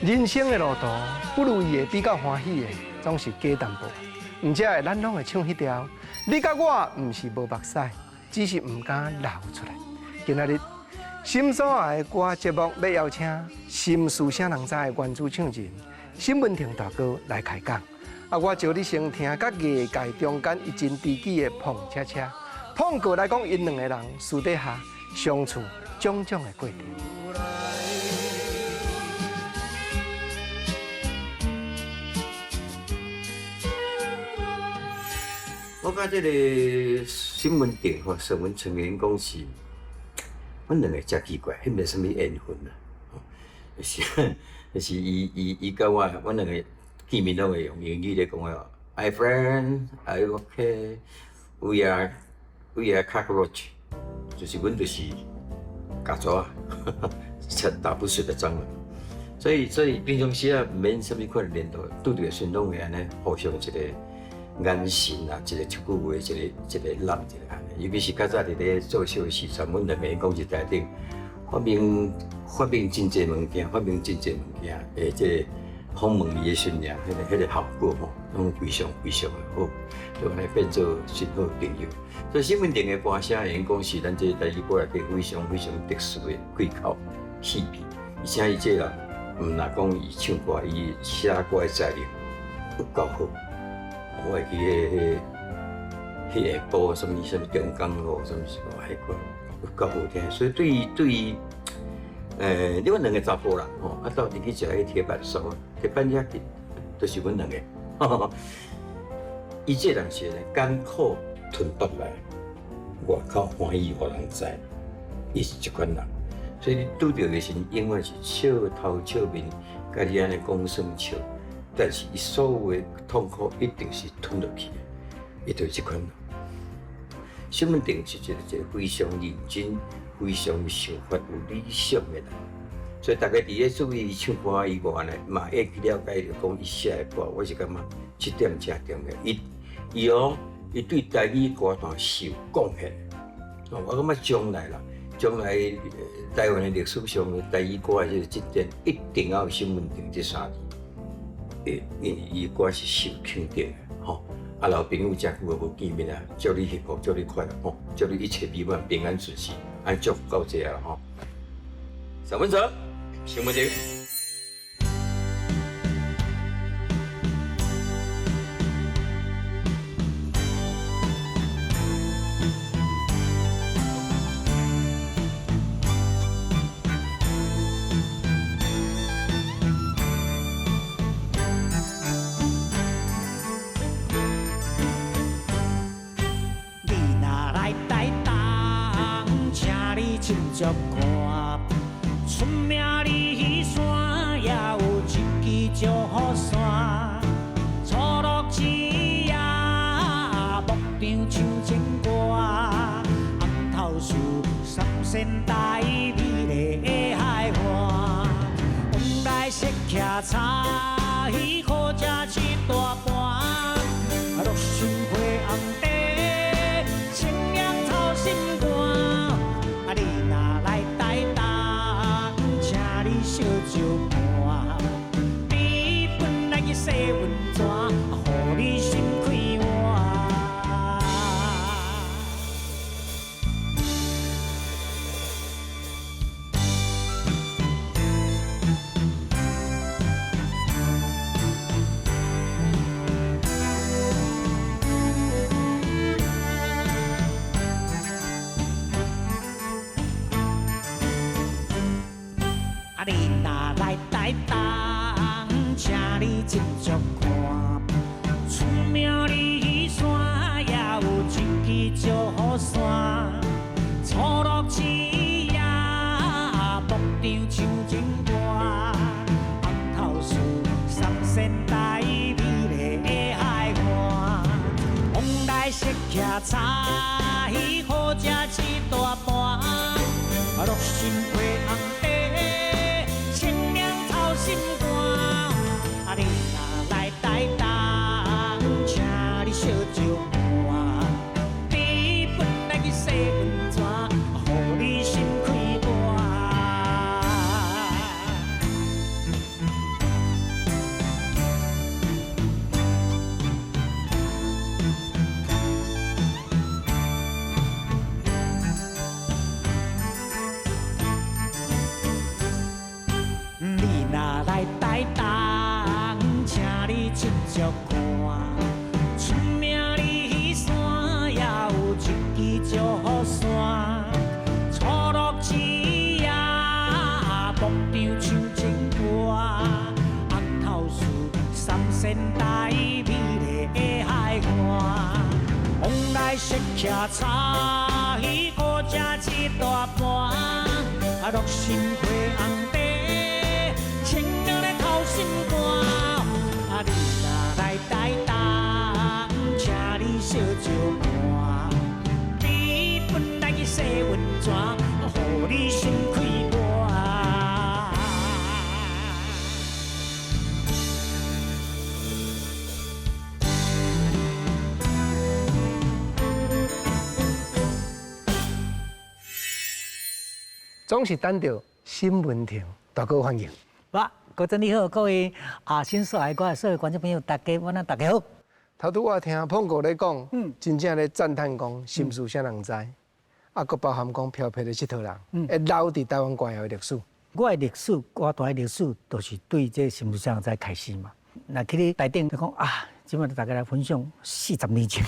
人生的路途，不如意的比较欢喜的，总是加淡薄。毋则会咱拢会唱迄条。你甲我毋是无目屎，只是毋敢流出来。今仔日心所爱的歌节目要邀请心事啥人知的原主唱人沈文婷大哥来开讲。我招你先听甲艺界中间一真知己的碰车车，碰过来讲因两个人私底下相处种种的过程。我甲这个沈文婷和沈文成员讲是，阮两个真奇怪，迄没什么缘分啦。就是伊甲我，阮两个见面拢会用英语咧讲话。My friend, are you okay? We are cockroach， 就是阮就是曱甴啊，打不死的蟑螂。所以平常时啊，毋免什么款的念头，拄着时拢会安尼互相一个。眼神啊，一个一句话，一个揽一个安尼。尤其是较早伫咧做小时阵，阮两个讲是台顶发明真济物件，发明真济物件，即访问伊的训练，迄个效果吼，拢非常的好，就安尼变做真好朋友。所以沈文婷的歌声，因讲是咱这台语歌内底非常特殊的开口气味，而且伊这人毋若讲伊唱歌，伊写歌的才能有够好。我会记迄下晡什么中港路，什么迄歌有够好听，所以对于你阮两个查甫人吼，到底去食迄铁板烧，铁板鸭都是阮两个。伊这人是艰苦吞北来，外口欢喜互人知，伊是这款人。所以你拄着的时，永远是笑头笑面，甲你安尼讲算笑。但是伊所有的痛苦一定是吞落去的，伊就是这款人。沈文婷是一个非常认真、非常想法有理想的人，所以大家伫咧注意唱歌以外呢，嘛会去了解着讲伊写的歌，我是感觉这点真重要。伊对台语歌坛是有贡献的。我感觉将来台湾的历史上的台语歌的这个进展，一定要有沈文婷这三字。因为伊歌是受肯定的，吼！老朋友真久无见面啊，祝你幸福，祝你快乐，吼！祝你一切美满，平安顺遂，安祝福到这啊，吼！沈文成，沈文婷。真足看，出名里山也有一支祝山，初落枝夜，牧场唱情歌，红头树三仙台美丽的海岸，往来色徛茶鱼好食一大盘，落心花红茶，清凉草心肝。你若来台东，请你小酒盘，比本来去洗温泉，互你心开换。你若来台东，请你真足看，出名里山也有一支祝山，初落枝夜，牧场唱情歌，红头树三仙台美丽的海岸，往来色徛茶鱼好食一大盘，落心花红茶。心肝，你若来台东，请你小酒盘，比本来去洗温泉，互你心开真足看。出名里山也有一支石山，初落枝也牧场唱情歌，红头树三仙台美丽的海岸，往来雪徛茶鱼，古食一大盘，六神花红茶，清凉的头心肝，你若来台东，请你小酒伴，你本来去洗温泉，互你心开阔。总是等到新闻亭大哥欢迎。哇，郭真你好，各位新所爱我所有观众朋友，大家晚安，大家好。头拄我听碰哥咧讲，真正咧赞叹讲心事啥人知，佫包含讲漂泊咧佚佗人，会留伫台湾歌谣的历史。我的历史，歌坛的历史，都是对这心事啥人知开始嘛。那去咧台顶就讲今晚大家来分享40年前，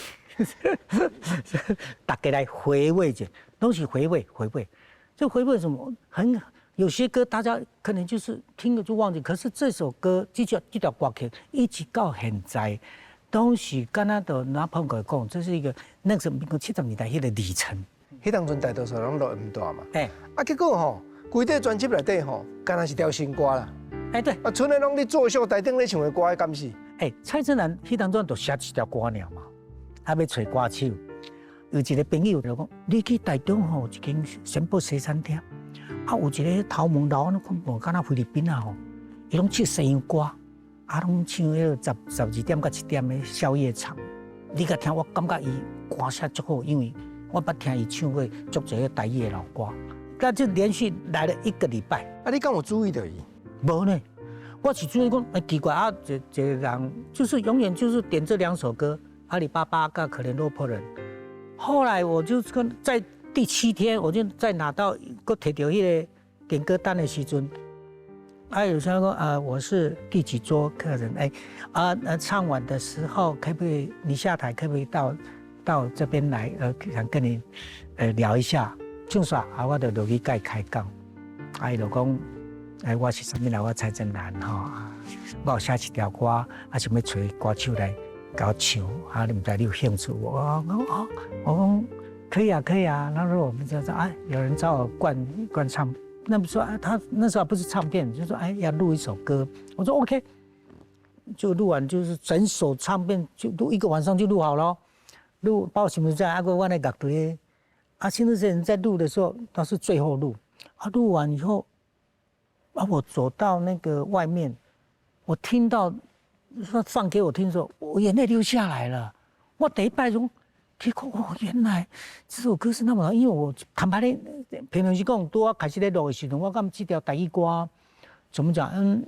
大家来回味者，都是回味。这回味什么？有些歌大家可能就是听了就忘记，可是这首歌这条歌曲一直到现在，都是敢若就拿碰过讲，这是一个那个民国70年代迄个里程。迄当阵大多数人录音大嘛，结果吼，规底专辑内底吼，敢若是条新歌啦。对，剩的拢伫作秀台顶咧唱的歌，敢是？蔡振南迄当阵就写一条歌尔嘛，要找歌手。有一个朋友就讲，你去台中吼，有一间先宝西餐厅，有一个头毛老，看敢若菲律宾吼，伊拢唱西洋歌，拢唱迄个12点到1点的宵夜场。你甲听，我感觉伊歌写足好，因为我捌听伊唱过足侪台语的老歌。那就连续来了1个礼拜。你敢有注意到伊？无呢，我是注意讲，奇怪一个人就是永远就是点这2首歌，阿里巴巴跟可怜落魄人。后来我就在第7天，我就再拿到个摕到迄个点歌单的时阵，有人说我是第几桌客人，唱完的时候可不可以你下台可不可以到这边来，想跟你聊一下，唱煞我就落去甲伊开讲，伊就讲我是啥物来，我蔡振南我有写一条歌，想要找歌手来。搞唱你唔知你有兴趣？我讲可以啊。然后我们就说有人找我灌唱，那不说他那时候不是唱片，就说要录一首歌。我说 OK， 就录完就是整首唱片就录1个晚上就录好了。录包括新闻在我那乐队新闻人在录的时候，他是最后录。录完以后我走到那个外面，我听到。他放给我听的时候，我眼泪流下来了。我第一摆就听原来这首歌是那么好，因为我坦白的平常时讲，拄我开始在录的时候，我感觉这条台语歌怎么讲？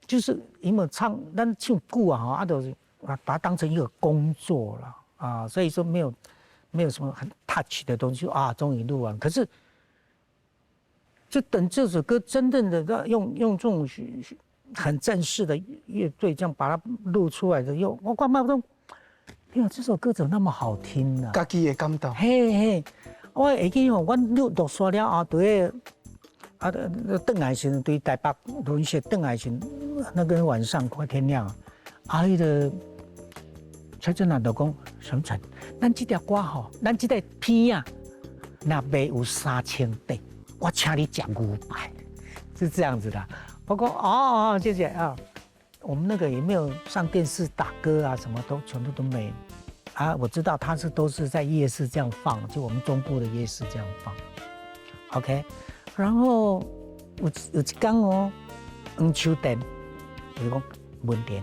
就是因为唱，咱唱久就是把它当成一个工作了所以说没有什么很 touch 的东西终于录完。可是就等这首歌真正的用这种。很正式的乐队这样把它录出来的，我感觉说，这首歌怎么那么好听呢？家己的感动。我会记我录煞了后，对邓来时对台北录音室邓来时，那个晚上快天亮，迄个蔡振南就讲沈晨，咱这条歌咱这个片若卖有3000块，我请你吃500，是这样子的。我说谢谢我们那个也没有上电视打歌什么全部都没我知道他都是在夜市这样放，就我们中部的夜市这样放 ，OK。然后有一天黄秋田，伊讲文田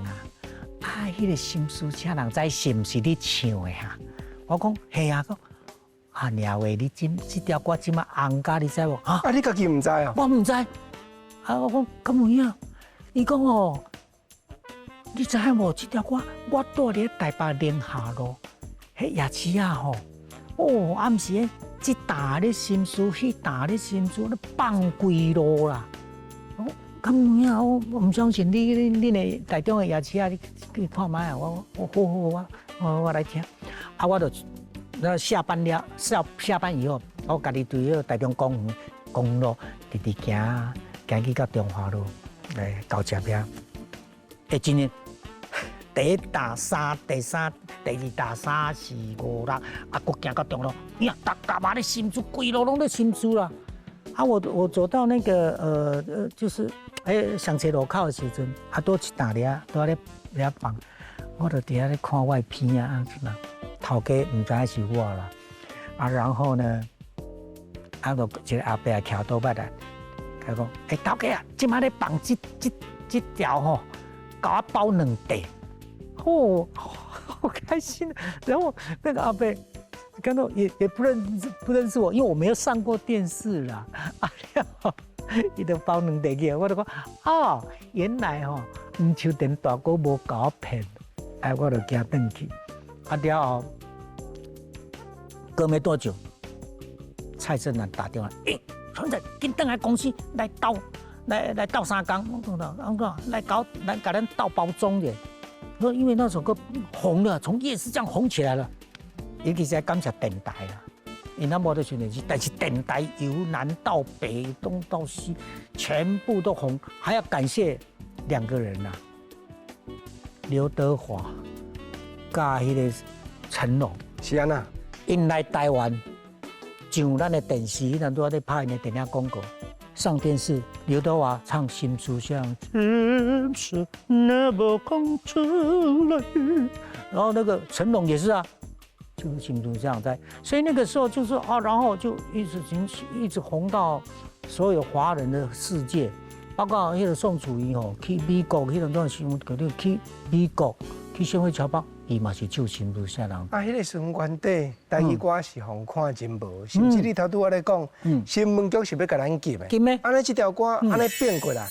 迄个心事啥人知是不是你唱的我讲嘿娘喂，你这条歌这么红咖，你知无你家己唔知我唔知。我讲咁有影，伊讲你知影无？这条歌我住伫台北联下路，迄夜市暗时这打咧心事，迄打咧心事，咧放规路啦。咁有影，我唔相信你的台中的夜市啊，你看卖啊，我来听。啊，我就那下班以后，我家己对迄个台中公路直直行去到中华路来到这边。真的，第一大三、第二大三四五六，啊，搁行到中路，呀，大把的心思，规路拢在心思啦。啊，我走到那个就是上车路口的时阵，啊，多一大粒都在咧放，我就伫遐咧看我的片啊，头家唔知是我啦，啊，然后呢，啊，就一个阿伯徛倒捌来，佢讲，头家啊，即摆咧放这条吼，给我包2袋，哦，好开心。然后那个阿伯看到也不认识我，因为我没有上过电视啦。啊，伊就包2袋去，我就讲哦，原来吼，唔像电大哥无甲我骗，哎，我就行转去。啊，了后过没多久，蔡正南打电话，现在紧回来公司来倒3工，我讲来给咱倒包装的。说因为那首歌红了，从夜市这样红起来了，尤其是要感谢电台啦。因那无得选电视，但是电台由南到北、东到西，全部都红，还要感谢2个人呐、刘德华加迄个成龙。是安那？因来台湾上咱的电视，迄阵都在拍因的电影广告。上电视，刘德华唱《心事像天使那么空出来》，然后那个成龙也是啊，就是《心事像在，所以那个时候就是啊，然后就一直红到所有华人的世界，包括迄个宋楚瑜吼去美国，迄段新闻肯定去美国去消费侨胞。伊嘛是唱新妇啥人？啊，迄个时阵原底台语歌是互看真无，甚至你头拄我咧讲，新闻局是要甲咱禁的。禁的。安尼这条歌安尼变过来。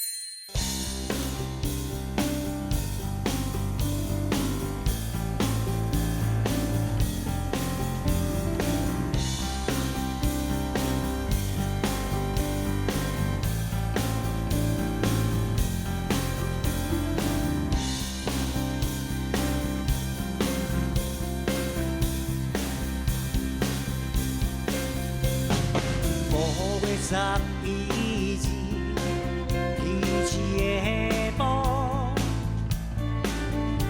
12字，彼此的步，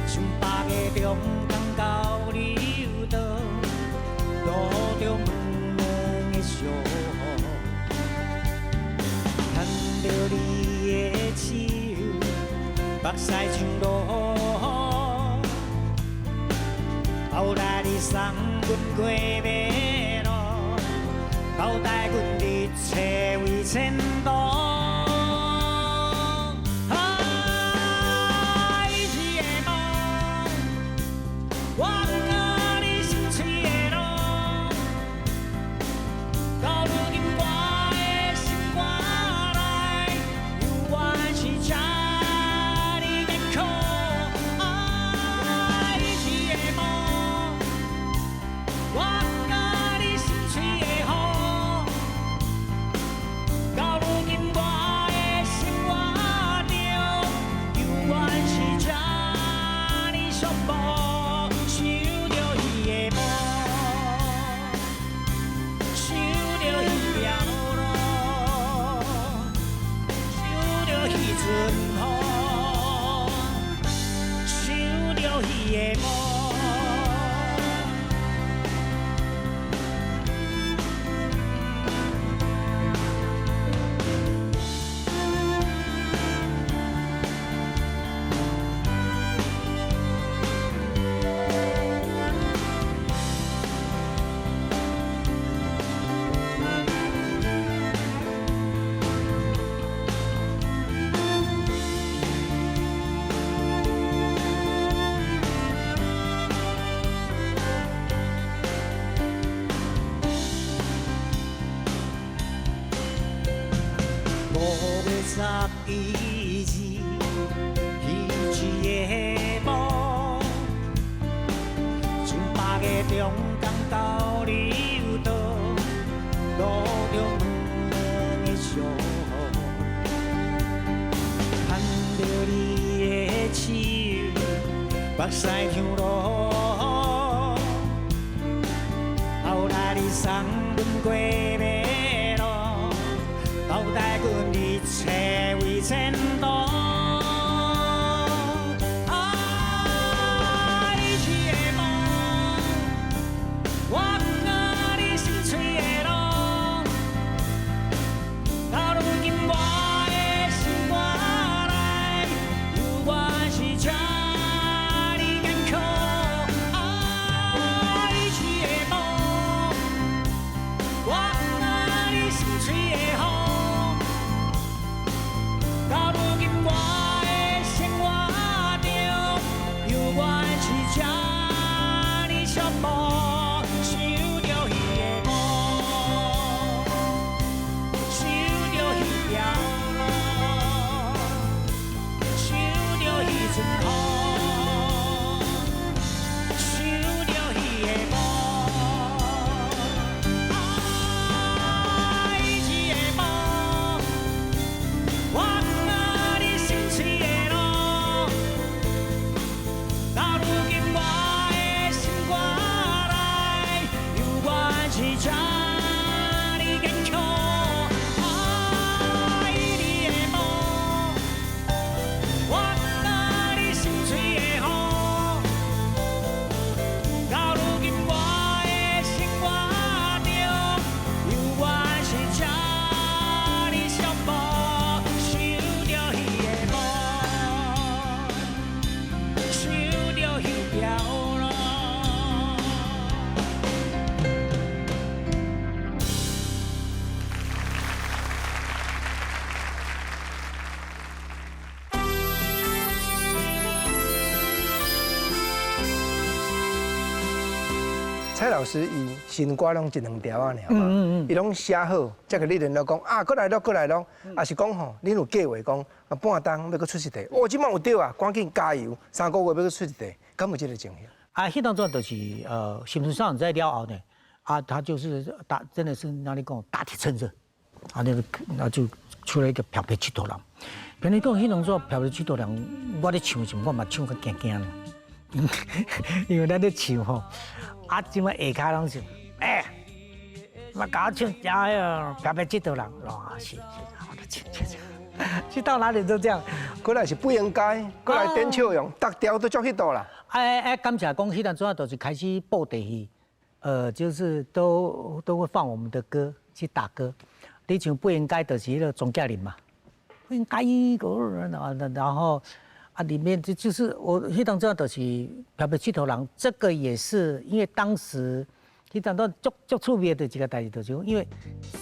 像8个中港交流道，路中2个相逢，牵着你的手，目屎像落雨，后来你送阮过马路，交代阮日切为前途。12字，彼此的步，像8个中港交流道，路中2个相逢，目屎淌落。后来你送阮过马路，交代阮一切为前途。蔡老师伊新歌拢一两条啊，尔嘛，伊拢写好，才给你联络讲啊，过来咯，过来咯，也是讲吼，恁有计划讲啊，半冬要去出一题，哦，即摆有对啊，赶紧加油，3个月要去出一题，敢有这个情形？啊，迄当中就是新闻上在了后呢，啊，他就是真的是哪里讲大体趁热，啊，那就出了一个漂白七头人。平日讲迄当中漂白七头人，我咧唱时，我嘛唱个惊惊咧，因为咱咧唱吼。啊，即摆下骹拢是，我搞唱加漂白这头人，哇，是，我的唱，去到哪里都这样。过来是不应该，过来点笑容，逐条都做迄度啦。感谢讲，迄段主要就是开始播地戏，就是都会放我们的歌去打歌。你像不应该就是迄个钟嘉玲嘛，不应该个人然后。啊，里面就是我迄当中就是漂白七头人，这个也是因为当时迄当中足出名的一个代志，就是因为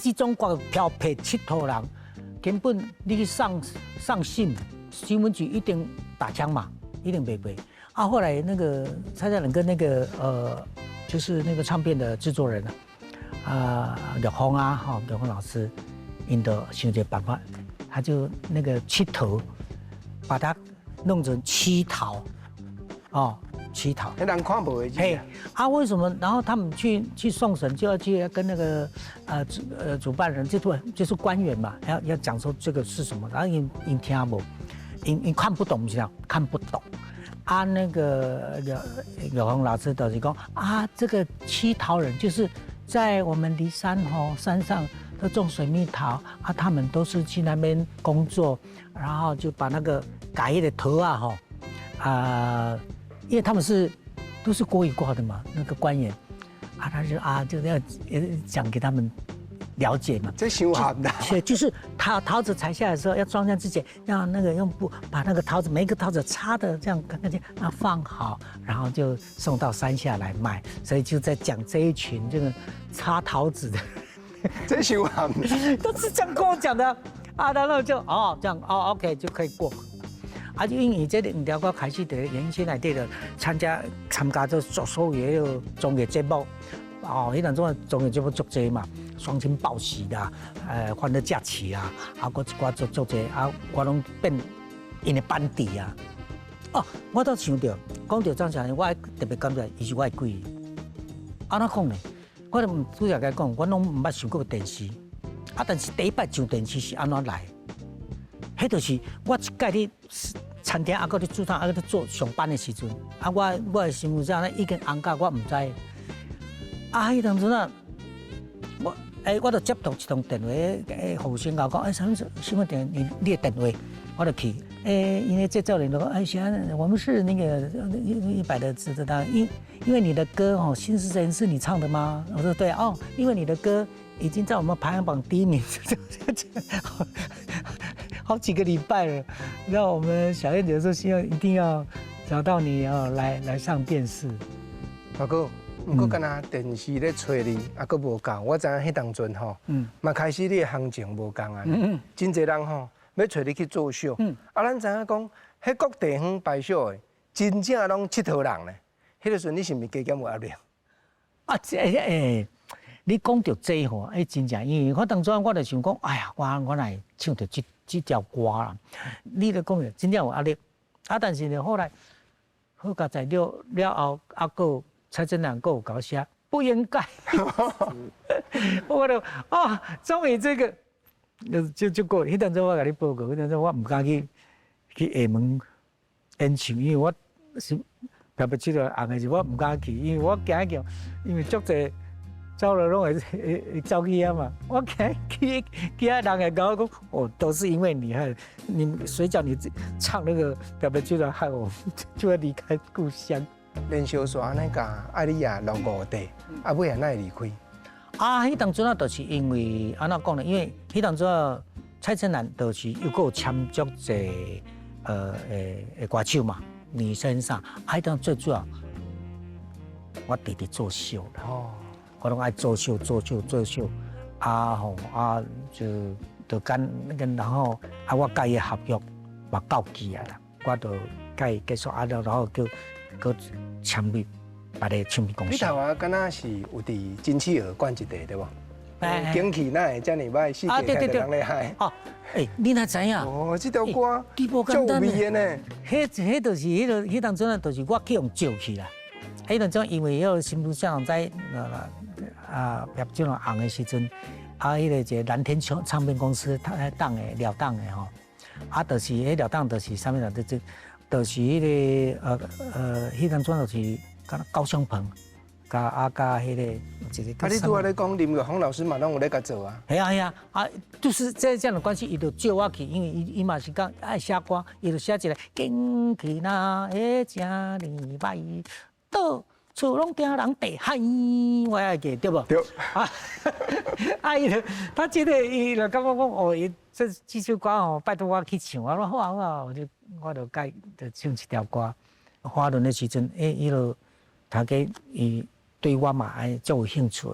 这种歌漂白七头人，根本你去上新闻局一定打枪嘛，一定袂。啊，后来那个蔡佳冷跟那个就是那个唱片的制作人廖峰啊，廖峰老师，因的想一个办法，他就那个七头，把它弄成七桃，七桃，那人看不会。嘿，为什么？然后他们去送审，就要去跟那个主办人，就是官员嘛，要讲说这个是什么，然后因听不，因看不懂，不知道看不懂。那个柳红老师就是讲这个七桃人就是在我们梨山山上都种水蜜桃他们都是去那边工作，然后就把那个改的头因为他们都是国语挂的嘛，那个官员他就要讲给他们了解嘛。这伤寒的。就是桃子采下来的时候要装箱之前，要那个用布把那个桃子每一个桃子插的这样干净，放好，然后就送到山下来卖。所以就在讲这一群这个插桃子的。这伤寒的。都是这样跟我讲的然后就这样OK 就可以过。就因为这两条歌开始在原先内底的参加做所有的综艺节目，迄当中综艺节目足多嘛，双亲报喜啦，欢乐假期啦，搁一寡足多，我拢变因的班底啊。我倒想到，讲到张小玲，我特别感谢，伊是我的贵人。安怎讲呢？我主要甲讲，我拢毋捌上过电视，但是第一摆上电视是安怎来？迄就是我一届餐厅搁咧煮汤，搁咧做上班的时阵，我的身份证已经红到我唔知。迄当阵啊，我就接到一通电话，后生甲我讲，身份证你的电话，我就去。因为这教练说，我们是那个100的知道，因为你的歌哦，《新时针》是你唱的吗？我说对哦，因为你的歌已经在我们排行榜第1名，好几个礼拜了。然后我们小燕姐说，希望一定要找到你哦，来上电视。大哥，不过敢若电视咧找你，搁无够。我知影迄当阵吼，嘛开始你的行情无共啊，真侪人吼。要找你去作秀，咱知影讲，迄各地方摆秀的，真正拢佚佗人咧。迄个时阵你是毋是加减有压力？你讲到这吼，真正，因为我当初我就想讲，哎呀，我来唱着这条歌啦。你咧讲的真正有压力，但是呢，后来好佳在了后，个蔡振南个有搞写不应该，我就终于这个。就过，迄阵子我甲你报告，迄阵子我唔敢去厦门演唱，因为我是特别知道红的时我唔敢去，因为我惊叫，因为足侪走了拢会走去啊嘛，我惊去人会甲我讲，哦，都是因为你害，谁叫你唱那个特别知道害我就要离开故乡。连小说安尼甲艾丽亚落5地，尾也哪会离开？迄当阵啊，就是因为安怎讲呢？因为迄当阵啊，蔡振南就是又有签足侪歌手嘛，女生上，迄当最主要，我弟弟做秀啦，我拢爱做秀，就跟然后我甲伊合约嘛到期啊啦，我就甲伊结束然后叫签入。别个唱片公司。你头啊，敢若是有伫金企鹅冠一地对无？景气哪会遮尔歹？世界太多人咧嗨。你哪知影？这条歌足有味的呢。迄就是迄当阵啊，就是我去用招去啦。迄当阵因为迄个新竹乡在拍这种红的时阵，迄个一个蓝天唱片公司了档的吼，就是迄了档就是啥物啦？就是迄个迄当阵就是。高雄棚，加迄个一个。你拄仔咧讲林玉峰老师嘛，拢有咧甲做啊。系啊，就是这样的关系，伊就叫我去，因为伊嘛是讲爱写歌，伊就写一个景气那会真哩歹，到厝拢惊人地嗨，我爱记对不？对。伊就他觉得伊就感觉讲哦，这首歌哦，拜托我去唱，我说好啊，我就改就唱一条歌。花轮的时阵，伊就。他伊对我嘛足有兴趣，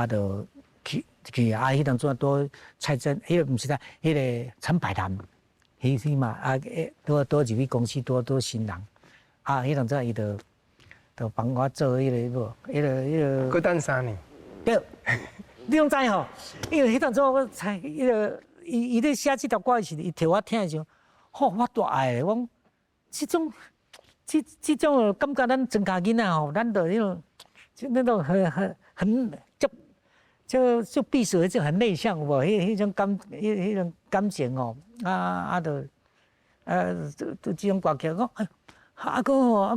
就去迄当阵多蔡振，迄个毋是迄个陈百潭，迄嘛多入去公司多新人，迄当阵伊就帮我做迄个。搁等3年。对，你拢知吼，因为迄当阵我才伊咧写这条歌时，伊摕我听的时候，我大爱，我这种感觉，咱庄稼囡仔吼，咱的那种很就避暑，就很内向，无迄种感情哦，就这种歌曲讲，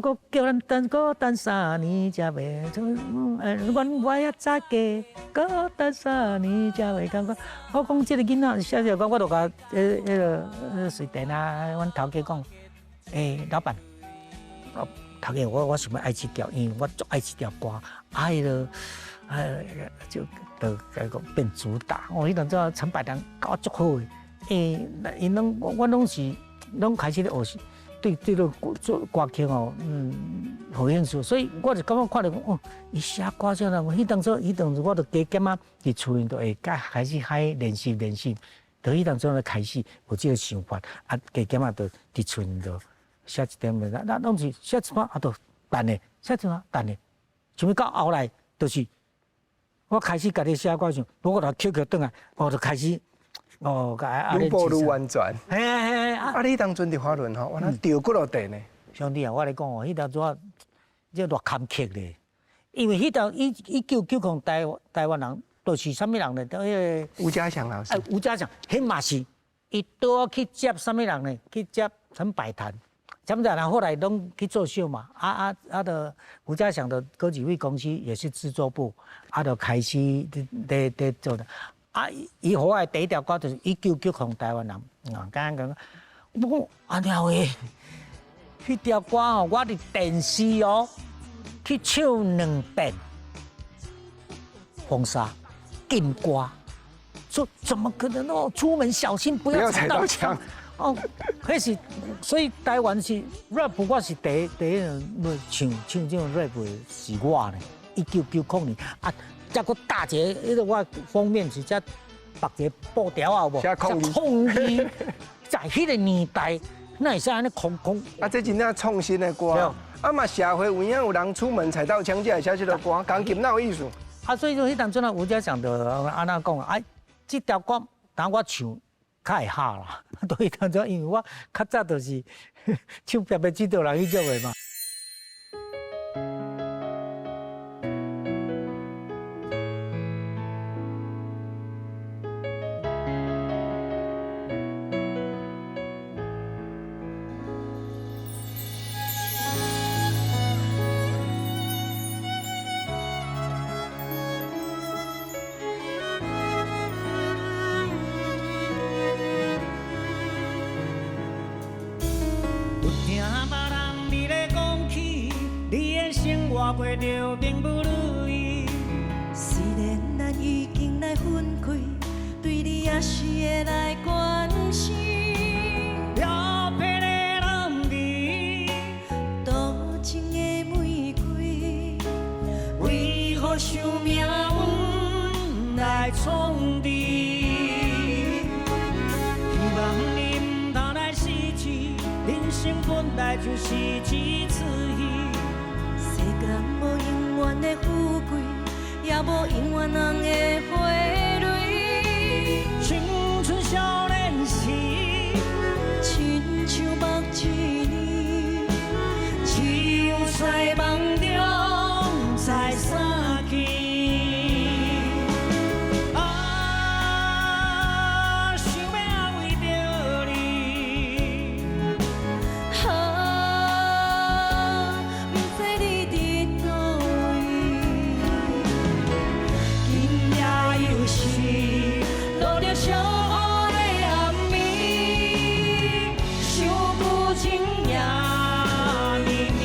哥叫咱等3年才袂，我也早嫁，搁等3年才袂感觉。我讲这个囡仔写这个歌，我就甲个水电啊，阮头家讲，老板。头家，我想要爱这条，因为我足爱这条歌，就变主打。迄阵子陈百堂教足好诶，因我拢是开始咧学，对这个做歌曲哦，好兴趣，所以我就感觉看到讲，伊写歌啥啦，迄当时我就加减啊，伫厝里就会开始练习，就迄当时咧开始有这个想法，加减啊，就伫厝里就。写一点物，那拢是写一半就等的，写一半等的。像到后来，就是我开始家己写歌时，我就捡转来，我就开始愈步愈完全。嘿，你当阵伫花轮吼，我那掉过落地呢。兄弟啊，我来讲哦，迄条纸这偌坎坷咧，因为迄条1990台湾人，就是啥物人咧？吴家祥老师。吴家祥，迄嘛是。伊倒去接什么人呢？去接陈百潭。陈百潭后来拢去做秀嘛，的胡家祥的歌剧会公司也是制作部，就开始在做的。伊好爱第一条歌就是1990台湾人，刚刚我安尼话，迄条歌哦，我伫电视哦去唱2遍，风沙禁歌，说怎么可能哦？出门小心不要踩到枪。哦，迄是，所以台湾是 rap， 我是第一人唱这种 rap 的是我呢。1990年再个大节，迄个我封面是只绑一个布条啊，有无？写抗议，在迄个年代，那会使安尼空。这真正创新的歌。嘛，社会有影有人出门踩到枪，才会写这条歌，钢琴哪有意思？所以说迄当阵啊，吴家祥的安那讲这条歌当我唱。较会下啦，对当阵，因为我较早就是唱别别指导人迄种的嘛。过着并不如意，虽然咱已经来分开，对你也是会来关心。了皮的男儿，多情的玫瑰，为何想命运来创治？希望你唔通来失去，人生本来就是一次戏。世间无永远的富贵，也无永远人的花蕊。青春少年时，亲像目一年，只有在梦中才散去。想要为着你，不知你伫倒位，今夜又是落着小雨的暗暝，想旧情也绵绵。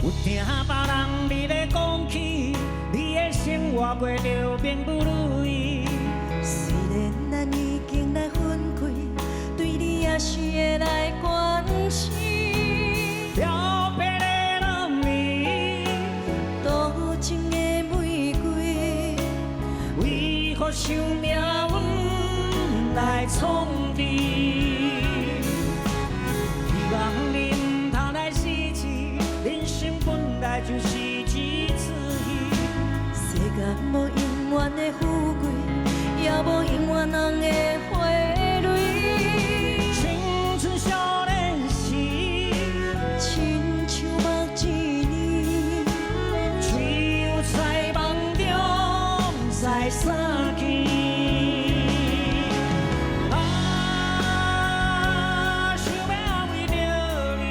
有听别人伫咧讲起，你的生活过着并不如意。虽然咱已经来分开，对你也是会来关心。了皮的男儿，多情的玫瑰，为何想命运来创治？希望你唔通来失去，人生本来就是一次戏。世间无永远的富贵，也无永远人的花蕊。青春少年时，亲像目一年，只有在梦中才散去。想要为着你，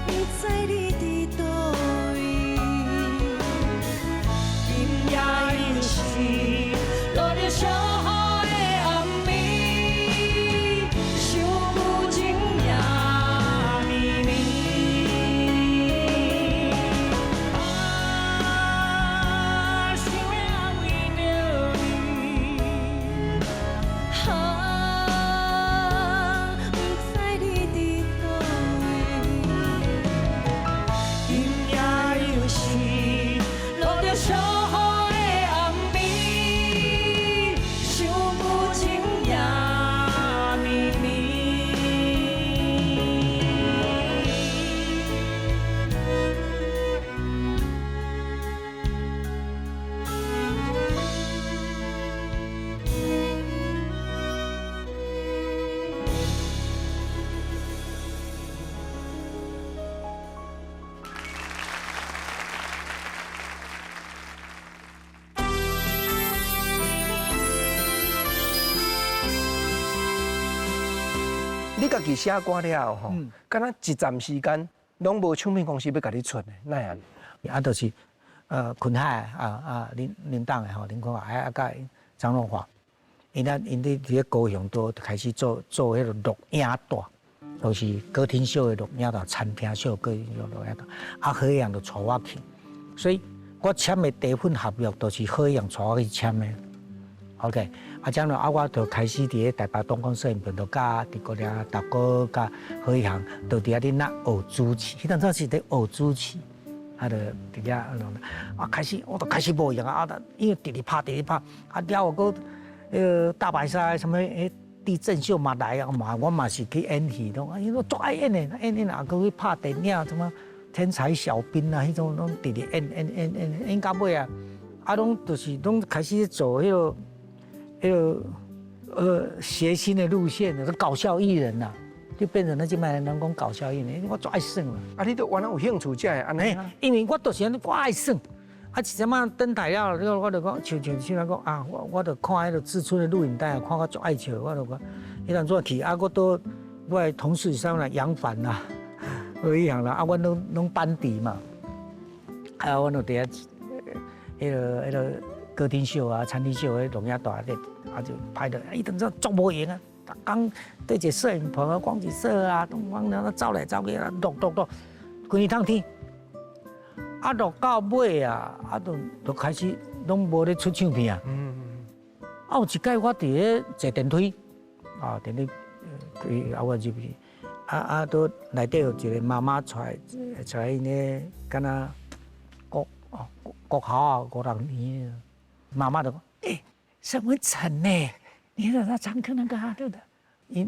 不知你伫倒位，今夜你家己写歌了吼，敢若一站时间拢无唱片公司要甲你出的，那样？啊，就是昆海林党的吼，林昆海甲张荣华，因伫咧高雄都开始做迄个录影带，就是歌厅秀的录影带、餐厅秀歌厅秀录影带，啊，何阳就带我去，所以我签的第一份合约都是何阳带我去签的。OK， 啊，这样啊，我就开始伫咧台北东光摄影棚，就甲伫个俩大哥甲何一航，就伫遐咧那学主持，迄阵阵是咧学主持，啊，就伫遐啊，开始我就开始无用啊，因为直直拍，啊，了后个大白鲨什么地震秀嘛来啊嘛，我嘛是去演戏咯，因为足爱演的，演啊，搁去拍电影什么天才小兵啊，迄种拢直直演到尾啊，啊，拢就是拢开始做迄个谐星的路线，是搞笑艺人呐，就变成那些卖人讲搞笑艺人，我最爱耍了。啊，你都原来有兴趣这安尼？因为我就是安尼，我爱耍。啊，一阵仔登台了，我就讲像来讲啊，我就看迄个志春的录影带，看我足爱笑，我就讲，迄阵做去啊，我都我的同事上来杨凡啦，何一航啦，啊，我拢班底嘛，啊，我就伫遐迄个。歌厅秀啊、餐厅秀迄录影带咧，啊就拍的，伊当阵足无闲啊，逐工对一个摄影棚啊、光景社啊、东方啊走来走去啊，录，规趟天，啊录到尾啊，啊就开始拢无咧出唱片啊。啊有一摆我伫咧坐电梯，啊电梯啊我入去，啊都内底有一个妈妈出来因咧，敢若国校啊5、6年。妈妈就讲：“沈文成呢？你看他常看那个对不对？”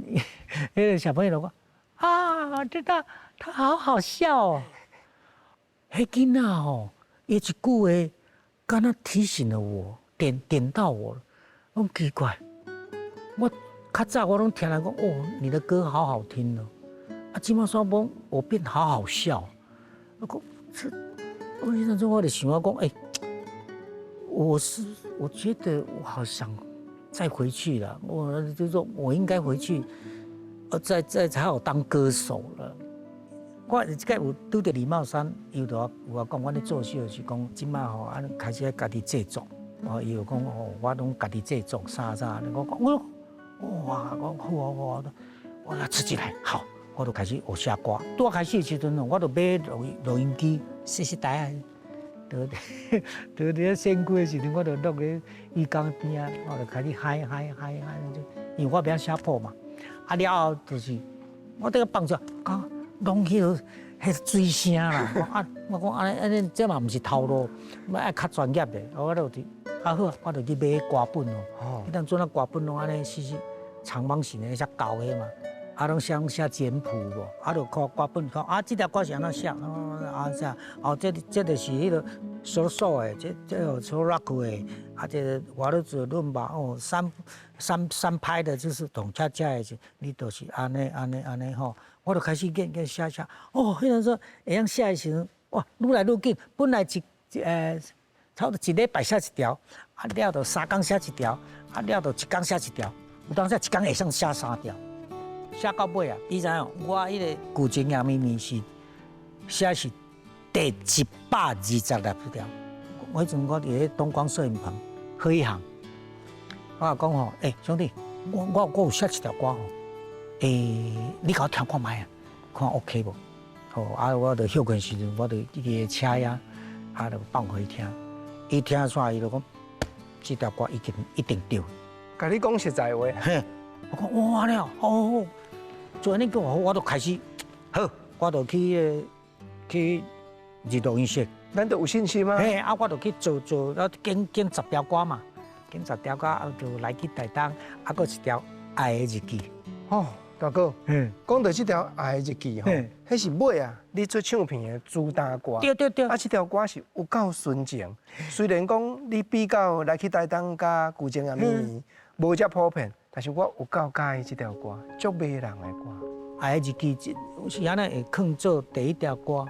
那个小朋友就讲：“啊，知道他好好笑哦。”迄囡仔哦，有一句话，刚刚提醒了我，点到我了。很奇怪，我较早我拢听人讲哦，你的歌好好听哦。啊，今麦说我变好好笑。我讲我那阵我就想我讲我觉得我好想再回去了，我就说我应该回去，再好当歌手了。我这个有拄着李茂山，伊就有我讲，我咧做秀是讲，即摆吼，安开始家己制作，伊有讲哦，我拢家己制作啥，我讲哇，我要自己来，好，我就开始学写歌。拄开始的时阵，我就买录音机，细台啊。在咧仙姑的时阵，我就落去浴缸边啊，我就开始嗨，因为我袂晓写谱嘛。啊了后就是我这个放出，讲拢迄水声啦。我讲安尼这嘛毋是头路，我爱较专业的。我就好，我就去买歌本哦。迄阵阵歌本拢安尼长方形的，写厚的嘛。啊，拢写简谱无，啊，就看歌本看啊，这条歌是安怎写，啊写，哦，这就是迄个手的，这有手 rock 的，啊，这我都做论吧，哦，三拍的，就是同恰的，你都是安尼吼，我就开始写，哦，迄阵说会晓写的时阵，哇，愈来愈紧，本来差不多一礼拜写一条，啊了就3天写一条，啊了就1天写一条，有当时1天会上写3条。写到尾啊！你知影？我迄个古井洋秘密是写是第126条。我迄阵我伫咧东光摄影棚何一航，我讲吼，兄弟，我有写一条歌吼，你甲我听看卖啊，看 OK 无？吼啊！我就休困时阵，我就伫个车呀，啊就放互伊听。伊听煞伊就讲，这条歌一定对。甲你讲实在话，我讲哇了，好。做安尼个我就开始好，我就去录音室。咱都有信心吗？嘿，啊，我就去做，要剪10条歌嘛，剪10条歌，啊，就来去台东，啊，搁一条《爱的日记》。哦，大哥，讲到这条《爱的日记》吼，迄是尾啊，你做唱片的主打歌。对。啊，这条歌是有够纯情，虽然讲你比较来去台东甲古井啊咪咪无遮普遍。但是我有够介意这条歌，足迷人的歌。爱的日记是安尼会放做第1条歌，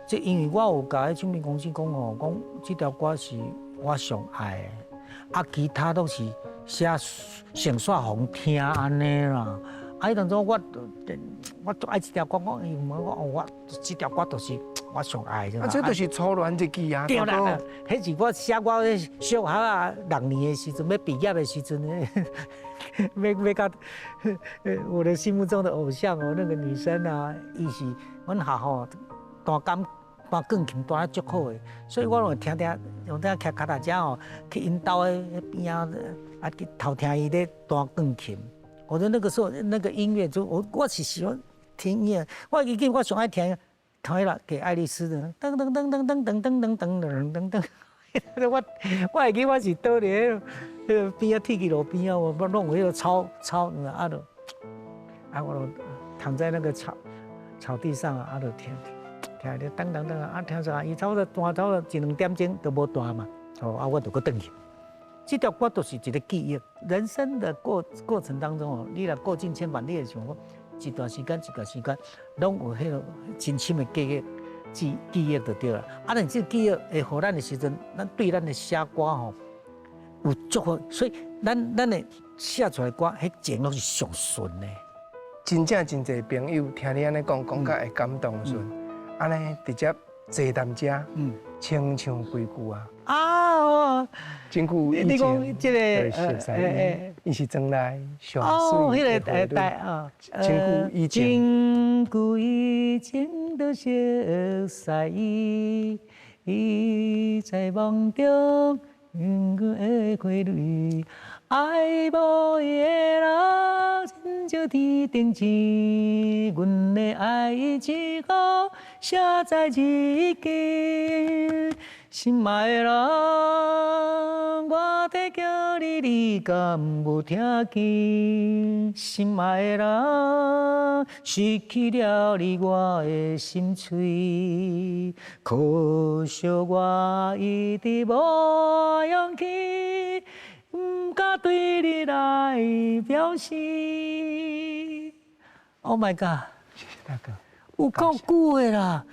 即因为我有甲唱片公司讲吼，讲这条歌是我上爱的，啊，其他都是写成煞互听安尼啦，迄当中我最爱这条歌，我这条歌就是我上爱。这就是初恋日记啊！对啦，迄是我写我小学啊6年的时阵，要毕业的时阵呢，要甲我的心目中的偶像哦，那个女生啊，伊是阮学校弹钢琴弹得足好的，所以我拢听用踮徛脚踏车哦，去因兜的边啊去偷听伊咧弹钢琴。我的那个时候那个音乐就我是喜欢听音乐，我记我上爱听。台啦，给爱丽丝的噔噔噔噔噔噔噔噔噔噔噔噔，我会记我是倒伫迄个边啊铁轨路边啊，我弄有迄个草我就躺在那个草地上啊，就听噔噔噔啊，听啥？伊差不多弹差不多1、2点钟都无弹嘛，我就搁转去。这条歌都是一个记忆，人生的过程当中哦，你若过尽千帆，你会想讲。一段时间，拢有迄个真深的记忆就对了。但这记忆会互咱的时阵，咱对咱的写歌吼有祝福，所以咱的写出来的歌，迄情拢是上顺的。真正真侪朋友听你安尼讲到会感动顺，安尼直接坐谈遮，清唱几句啊。真久以前，你讲这个伊是将来上水的真久以前，真久以前就熟悉，伊在梦中永远的归类，爱无伊的人，亲像天顶星，阮的爱一个写在日记。心爱的人，我在叫你，你敢无听见？心爱的人，失去了你，我的心碎。可惜我一直无勇气，不敢对你来表示。Oh my god！ 谢谢大哥，有够久的啦。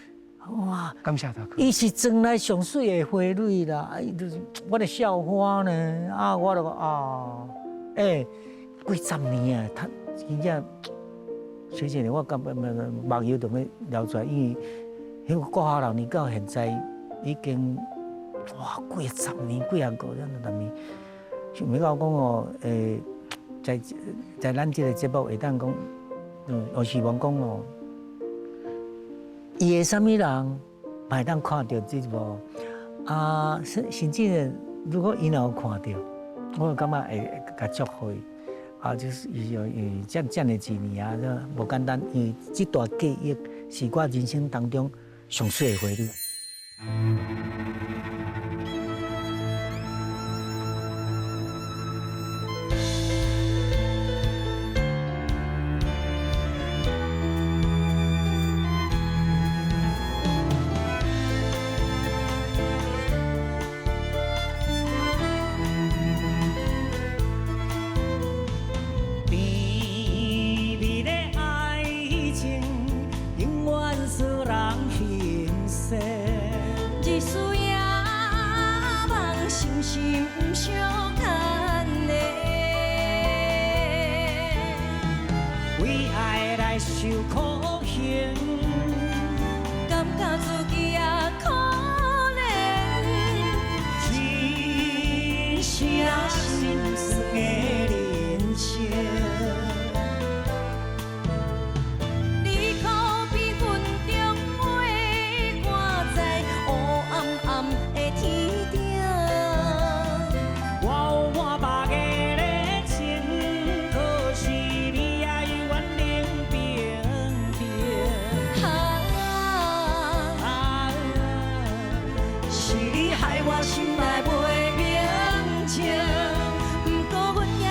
哇！感谢大哥。伊是将来上水的花蕊啦，伊就是我的校花呢。我就几十年啊，他真正谢谢你，我感觉网友都要聊出来，因为迄个国校6年到现在已经几十年、几啊个这样年。想要讲哦，在咱这个节目会当讲，我希望讲哦。伊个啥物人，会当看到这部甚至如果伊若有看到，我感觉会甲祝福伊。就是伊这样的一年啊，无简单，因为这段记忆是我人生当中上水的回忆。受苦刑，感觉自己也可怜，只剩心酸的人生。你可比云中花挂在黑暗暗的天顶，我有我别个的情，可是你也永远冷冰冰。是你害我心内袂明情，不过阮也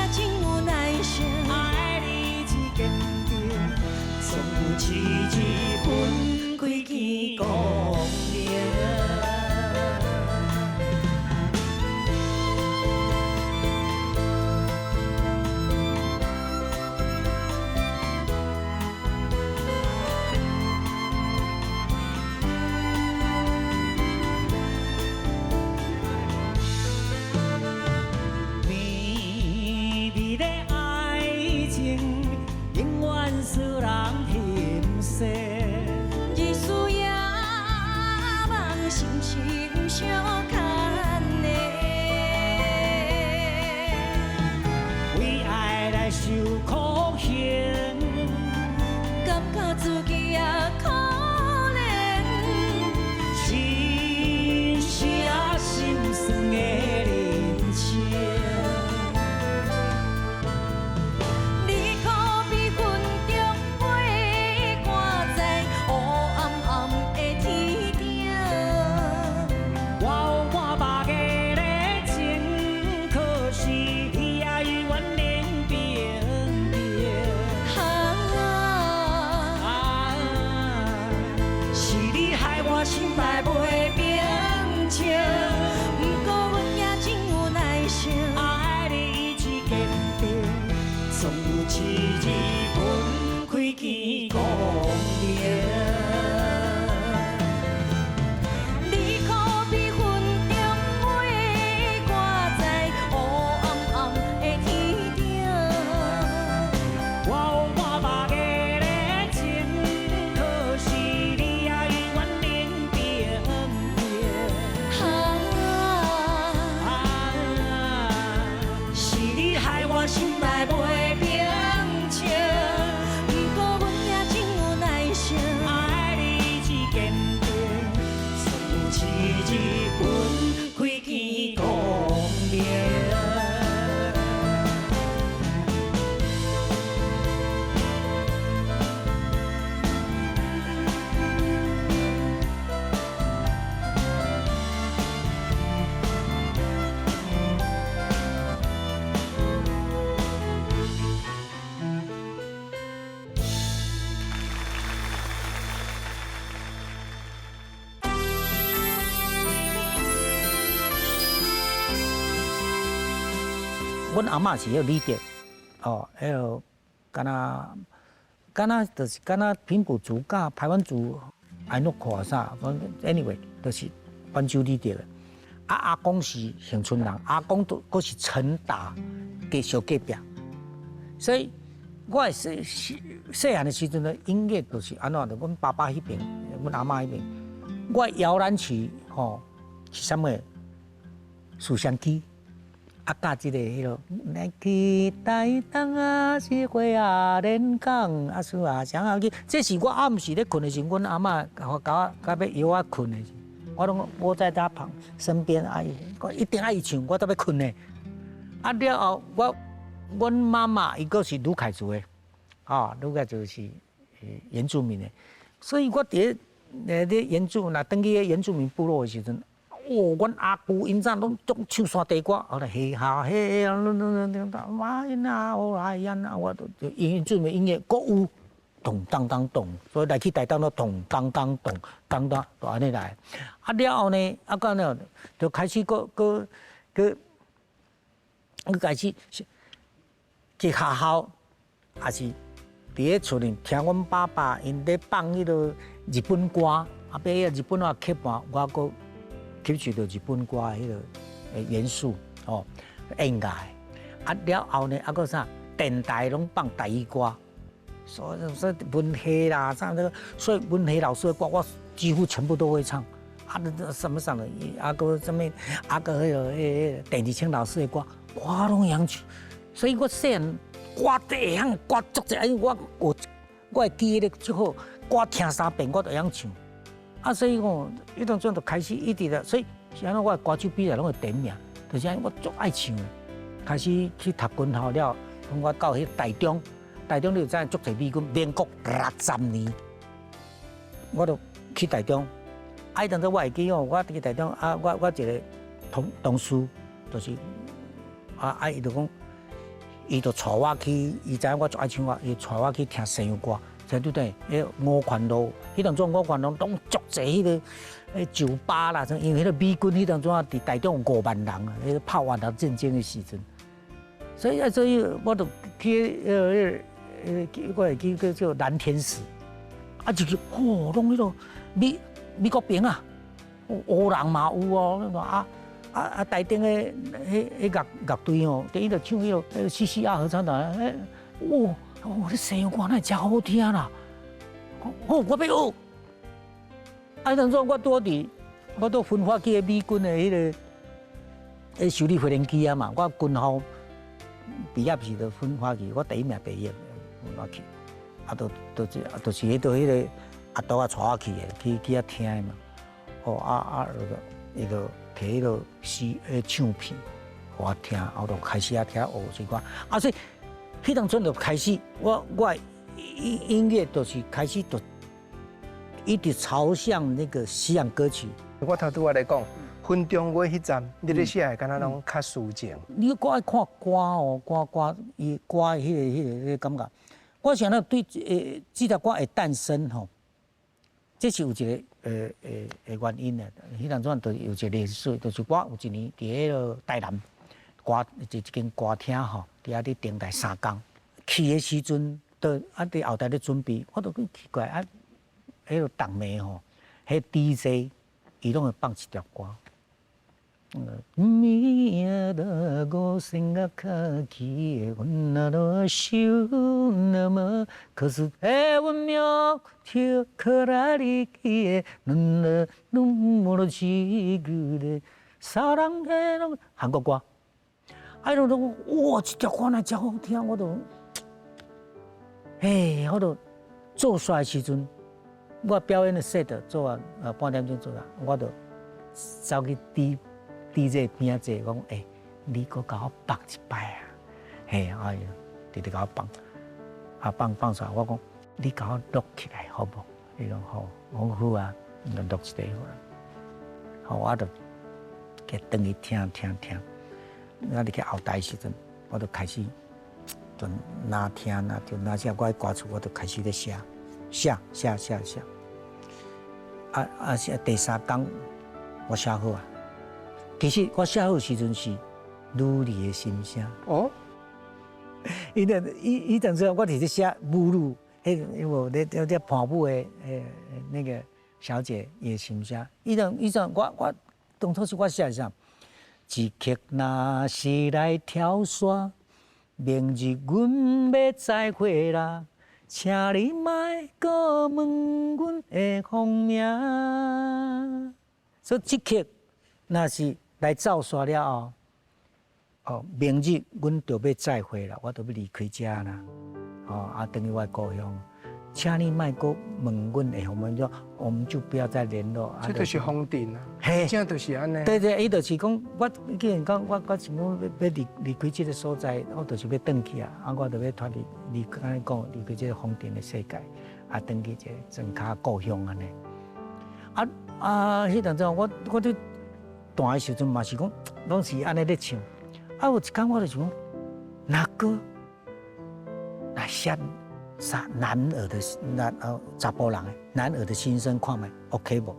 袂平静，不过阮也真有耐性，爱你之坚定，所有一日阮开见光明。阮阿嬷是迄个李德，哦，迄个敢若平埔族甲排湾族安怎看啥，反正 anyway 都是泉州李德的。阿公是恒春人，阿公都佫是陈达嘅小隔壁，所以我细汉的时阵咧，音乐就是安怎的，阮爸爸迄边，阮阿嬷迄边，我摇篮曲吼是啥物？思乡机。啊，加一个迄落，来去台东啊，是花啊连港啊，树啊双啊去。这是我暗时咧困的时候，阮阿嬷甲要摇我困的时候，我在她身边，我一定爱伊唱，我才要困的。啊了后，阮妈妈伊个是鲁凯族的，鲁凯族是原住民的，所以我伫咧原住若登去原住民部落的时阵。阮阿姑因早拢总唱山地歌，后来嘿哈嘿啊，妈呀，我来呀，我就原住民音乐歌有咚当当咚，所以来去台东都咚当当咚当当，就安尼来。啊了后呢，到呢就开始个开始去学校，也是伫咧厝里听阮爸爸因咧放迄个日本歌，啊，俾日本话刻盘，我个。吸取到日本歌迄个元素哦，音乐啊了后呢，个啥电台拢放台语歌，所以文黑啦啥那个，所以文黑老师的歌我几乎全部都会唱。什么的，个什么个迄个邓丽青老师的歌，我拢会唱。所以我细汉歌会晓歌足济，我会记得最好，歌听3遍我都会晓唱。所以我迄当阵就开始一直的，所以是安怎我的歌手比赛拢会点名，就是安我足爱唱的。开始去读军校了，我到迄台中你就知足侪美军，民国60年，我就去台中。迄当阵我会记哦，我去台中我一个同事，就是伊就讲，伊就带我去，伊知影我足爱唱歌，伊带我去听西洋歌。在对对，五权路，迄当阵五权路拢足侪迄个酒吧啦，因为迄个美军迄当阵伫台中有5万人啊，迄个炮完了战争的时阵，所以我就去我会记叫蓝天使，就是拢迄个美国兵啊，乌人嘛有哦，台顶的乐队哦，第一就唱迄个CCR 合唱团，我的西洋歌那真好听啦！我要学。当初我都分发去美军的迄个修理飞行机啊嘛，我军校毕业时就分发去，我第1名毕业分发去，就是迄个阿杜啊带我去的，去遐听的嘛。伊就摕迄个唱片互我听，后就开始听学这歌。所以。迄当阵就开始，我音乐就是开始就一直朝向那个西洋歌曲。我头拄仔来讲，分中尾迄站，你咧写的敢若拢较抒情。你我爱看歌哦，歌伊歌迄个感觉。我想到对这条歌的诞生吼，这是有一个原因的。迄当阵就有一个历史，就是我有一年伫迄个台南一间歌厅吼。伫遐咧等待3工，去的时阵，伫后台咧准备，我都奇怪迄个当暝吼，迄 DJ 伊拢会放一条歌。明夜的歌声啊，卡起，我那多想那么，可是爱我秒跳可拉里去，那눈물을 지그래 사랑해韩国歌。啊，迄种哇，这条歌来真好听，我都，嘿，我都做煞的时阵，我表演的 set 做完半点钟做完，我就走去DJ 边仔坐，讲你搁甲我放一摆啊，嘿，哎呀，直直甲我放，啊放煞，我讲你甲我录起来好不？伊讲好，我讲好啊，就录一个好啦，好，我就给等伊听。那你去后台时阵，我就开始就哪听哪写，我歌词我就开始咧写。写第3天我写好啊。其实我写好的时阵是女儿的心声。哦。伊当时我伫咧写母女，因为咧伴舞的那个小姐的心声。伊当我当初是我写啥？一刻若是来跳伞，明日阮要再会啦，请你莫搁问阮的芳名。所以这刻若是来走煞了后，明日阮就要再会啦，我就要离开遮啦，等于我的故乡。请你莫搁问阮的芳名，我们就不要再联络。这就是封定啊，嘿，这就是安尼。对，伊就是讲，我既然讲我想讲要离开这个所在，我就是要转去啊，我就要脱离安尼讲离开这个封定的世界，转去这庄卡故乡安尼。迄阵阵我伫弹的时阵嘛是讲，拢是安尼咧唱。有一天我就想讲，哪个来写男儿的查甫人的男儿的心声看卖 OK 无？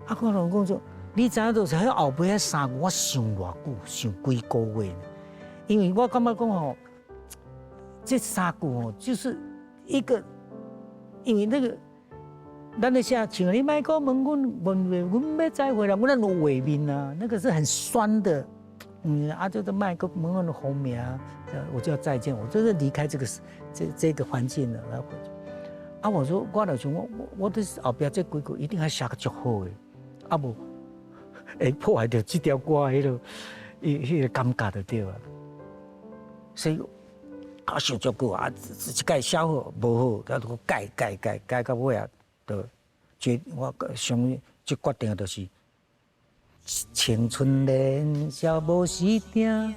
我老公说，你知影就是迄后尾迄3句，我想偌久，想几个月呢？因为我感觉讲吼，这3句就是一个，因为那个，咱咧写，请你莫搁问阮要再回来，阮那有画面啊，那个是很酸的。就是麦克蒙蒙的红名，我就要再见，我就是离开这个环境了，然后我说我就想我的后边这几句一定要写个足好的，无会破坏掉这条歌迄个感觉就对了。所以我想足久这改写好无好，然后改到尾啊，我想就决定就是。青春年少无时定，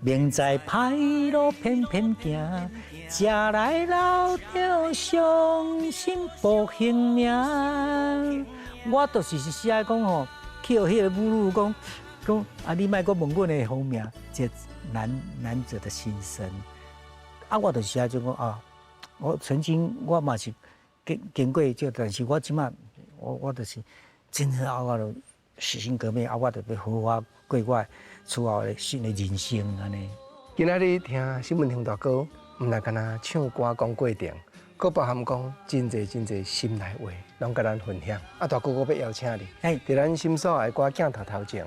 明知歹路偏偏行，食来老着伤心搏性命。我就是写讲吼，去互迄个母女讲你莫搁问阮的芳名，这男子的心声。我就写就讲我曾经我嘛是经过这，但是我即马我就是真正我就。洗心革面，我就要好好过我此后的新的人生安尼。今仔日听新闻听大哥，唔来干那唱歌讲过程，佮包含讲真侪心内话，拢甲咱分享。大哥我要邀请你，伫咱心所爱歌镜头前，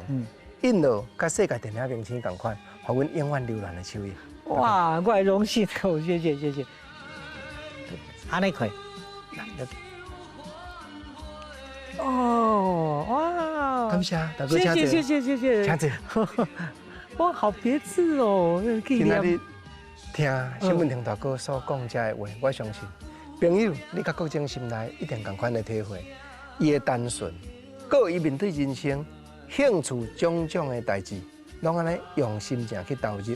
印落甲世界电影明星同款，互阮永远流传的手艺。哇，我荣幸哦，谢谢。安尼可以。哇！感谢大哥，谢，请坐。哇，好别致哦！今仔日听新闻听大哥所讲这的话，我相信朋友你甲各种心内一定同款的体会。伊的单纯，佮伊面对人生兴趣种的代志，拢安尼用心情去投入，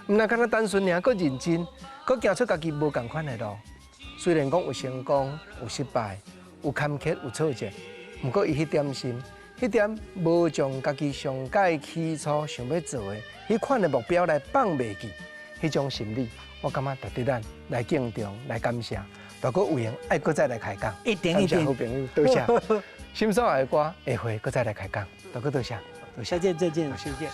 唔那敢若单纯尔，佮认真，佮行出家己无同款的路。虽然讲有成功，有失败，有坎坷，有挫折。不过，伊迄点心，迄点无将家己上界起初想要做的迄款的目标来放袂记，迄种心理，我感觉值得咱来敬重、来感谢。大哥有闲爱搁再来开讲，一定。好朋友，多谢。心所爱的歌，下回搁再来开讲，大哥多谢。再见，谢谢。